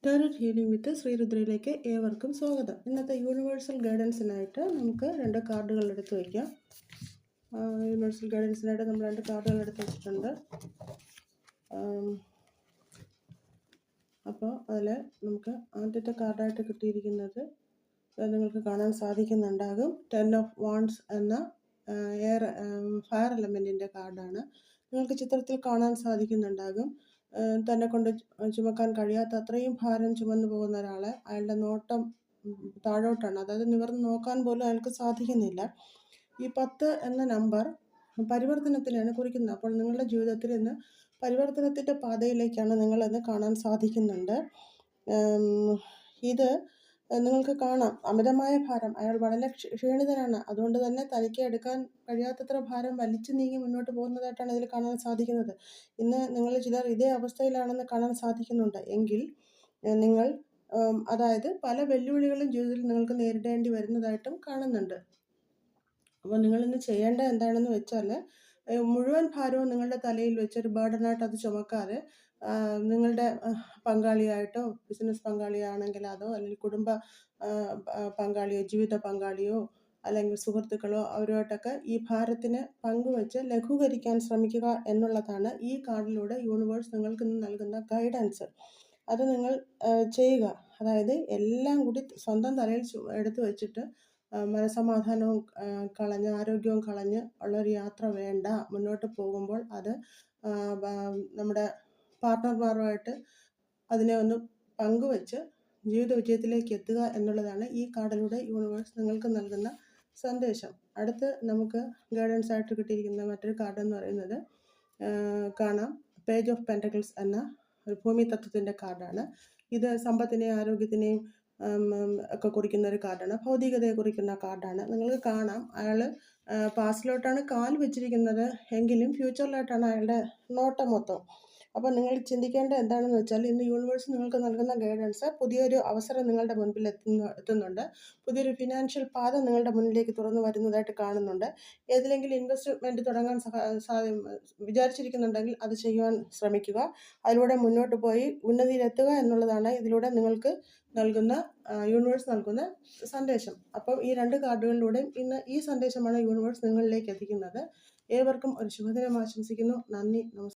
Tarot healing വിത്ത് ശ്രീരുദ്രയിലേക്ക് ഏവർക്കും സ്വാഗതം. ഇന്നത്തെ യൂണിവേഴ്സൽ ഗൈഡൻസിനായിട്ട് നമുക്ക് 2 കാർഡുകൾ എടുത്ത് വയ്ക്കാം. യൂണിവേഴ്സൽ ഗൈഡൻസിനായിട്ട് നമ്മൾ 2 കാർഡുകൾ എടുത്ത് വെച്ചിട്ടുണ്ട്. അപ്പോൾ അതിൽ നമുക്ക് ആദ്യത്തെ കാർഡായിട്ട് കിട്ടിയിരിക്കുന്നത് നിങ്ങൾക്ക് കാണാൻ സാധിക്കുന്നുണ്ടാകും 10 ഓഫ് വാണ്ട്സ് എന്ന ഫയർ എലമെൻറ്റിൻ്റെ കാർഡാണ്. നിങ്ങൾക്ക് ചിത്രത്തിൽ കാണാൻ സാധിക്കുന്നുണ്ടാകും. തന്നെ കൊണ്ട് ചുമക്കാൻ കഴിയാത്ത അത്രയും ഭാരം ചുമന്നു പോകുന്ന ഒരാളെ അയാളുടെ നോട്ടം താഴോട്ടാണ്, അതായത് നിവർന്ന് നോക്കാൻ പോലും അയാൾക്ക് സാധിക്കുന്നില്ല. ഈ 10 എന്ന നമ്പർ പരിവർത്തനത്തിനാണ് കുറിക്കുന്നത്. അപ്പോൾ നിങ്ങളുടെ ജീവിതത്തിൽ ഇന്ന് പരിവർത്തനത്തിൻ്റെ പാതയിലേക്കാണ് നിങ്ങളെന്ന് കാണാൻ സാധിക്കുന്നുണ്ട്. ഇത് നിങ്ങൾക്ക് കാണാം, അമിതമായ ഭാരം, അയാൾ വളരെ ക്ഷീണിതനാണ്. അതുകൊണ്ട് തന്നെ തനിക്ക് എടുക്കാൻ കഴിയാത്തത്ര ഭാരം വലിച്ചു നീങ്ങി മുന്നോട്ട് പോകുന്നതായിട്ടാണ് ഇതിൽ കാണാൻ സാധിക്കുന്നത്. ഇന്ന് നിങ്ങൾ ചിലർ ഇതേ അവസ്ഥയിലാണെന്ന് കാണാൻ സാധിക്കുന്നുണ്ട്. എങ്കിൽ നിങ്ങൾ അതായത് പല വെല്ലുവിളികളും ജീവിതത്തിൽ നിങ്ങൾക്ക് നേരിടേണ്ടി വരുന്നതായിട്ടും കാണുന്നുണ്ട്. അപ്പോൾ നിങ്ങളിന്ന് ചെയ്യേണ്ടത് എന്താണെന്ന് വെച്ചാൽ, മുഴുവൻ ഭാരവും നിങ്ങളുടെ തലയിൽ വെച്ചൊരു ബേർഡനായിട്ട് അത് ചുമക്കാതെ നിങ്ങളുടെ പങ്കാളിയായിട്ടോ, ബിസിനസ് പങ്കാളിയാണെങ്കിൽ അതോ, അല്ലെങ്കിൽ കുടുംബ പങ്കാളിയോ, ജീവിത പങ്കാളിയോ, അല്ലെങ്കിൽ സുഹൃത്തുക്കളോ, അവരുമായിട്ടൊക്കെ ഈ ഭാരത്തിന് പങ്കുവെച്ച് ലഘൂകരിക്കാൻ ശ്രമിക്കുക എന്നുള്ളതാണ് ഈ കാർഡിലൂടെ യൂണിവേഴ്സ് നിങ്ങൾക്ക് ഇന്ന് നൽകുന്ന ഗൈഡൻസ്. അത് നിങ്ങൾ ചെയ്യുക. അതായത് എല്ലാം കൂടി സ്വന്തം തലയിൽ എടുത്തു വെച്ചിട്ട് മനസമാധാനവും കളഞ്ഞ് ആരോഗ്യവും കളഞ്ഞ് ഉള്ളൊരു യാത്ര വേണ്ട. മുന്നോട്ട് പോകുമ്പോൾ അത് നമ്മുടെ പാർട്ട്ണർമാരുമായിട്ട് അതിനെ ഒന്ന് പങ്കുവെച്ച് ജീവിത വിജയത്തിലേക്ക് എത്തുക എന്നുള്ളതാണ് ഈ കാർഡിലൂടെ യൂണിവേഴ്സ് നിങ്ങൾക്ക് നൽകുന്ന സന്ദേശം. അടുത്ത് നമുക്ക് ഗൈഡൻസ് ആയിട്ട് കിട്ടിയിരിക്കുന്ന മറ്റൊരു കാർഡ് എന്ന് പറയുന്നത് കാണാം, പേജ് ഓഫ് പെൻറ്റക്കിൾസ് എന്ന ഒരു ഭൂമി തത്വത്തിൻ്റെ കാർഡാണ്. ഇത് സമ്പത്തിനെയും ആരോഗ്യത്തിനെയും ഒക്കെ കുറിക്കുന്ന ഒരു കാർഡാണ്. ഭൗതികതയെ കുറിക്കുന്ന കാർഡാണ്. നിങ്ങൾക്ക് കാണാം, അയാൾ പാസ്റ്റിലോട്ടാണ് കാൽ വെച്ചിരിക്കുന്നത്, എങ്കിലും ഫ്യൂച്ചറിലോട്ടാണ് അയാളുടെ നോട്ടം മൊത്തം. അപ്പോൾ നിങ്ങൾ ചിന്തിക്കേണ്ടത് എന്താണെന്ന് വെച്ചാൽ, ഇന്ന് യൂണിവേഴ്സ് നിങ്ങൾക്ക് നൽകുന്ന ഗൈഡൻസ്, പുതിയൊരു അവസരം നിങ്ങളുടെ മുൻപിൽ എത്തുന്നുണ്ട്. പുതിയൊരു ഫിനാൻഷ്യൽ പാത നിങ്ങളുടെ മുന്നിലേക്ക് തുറന്നു വരുന്നതായിട്ട് കാണുന്നുണ്ട്. ഏതിലെങ്കിലും ഇൻവെസ്റ്റ്മെൻറ്റ് തുടങ്ങാൻ വിചാരിച്ചിരിക്കുന്നുണ്ടെങ്കിൽ അത് ചെയ്യുവാൻ ശ്രമിക്കുക. അതിലൂടെ മുന്നോട്ട് പോയി ഉന്നതിയിലെത്തുക എന്നുള്ളതാണ് ഇതിലൂടെ നിങ്ങൾക്ക് യൂണിവേഴ്സ് നൽകുന്ന സന്ദേശം. അപ്പം ഈ 2 കാർഡുകളിലൂടെയും ഇന്ന് ഈ സന്ദേശമാണ് യൂണിവേഴ്സ് നിങ്ങളിലേക്ക് എത്തിക്കുന്നത്. ഏവർക്കും ഒരു ശുഭദിനം ആശംസിക്കുന്നു. നന്ദി, നമസ്കാരം.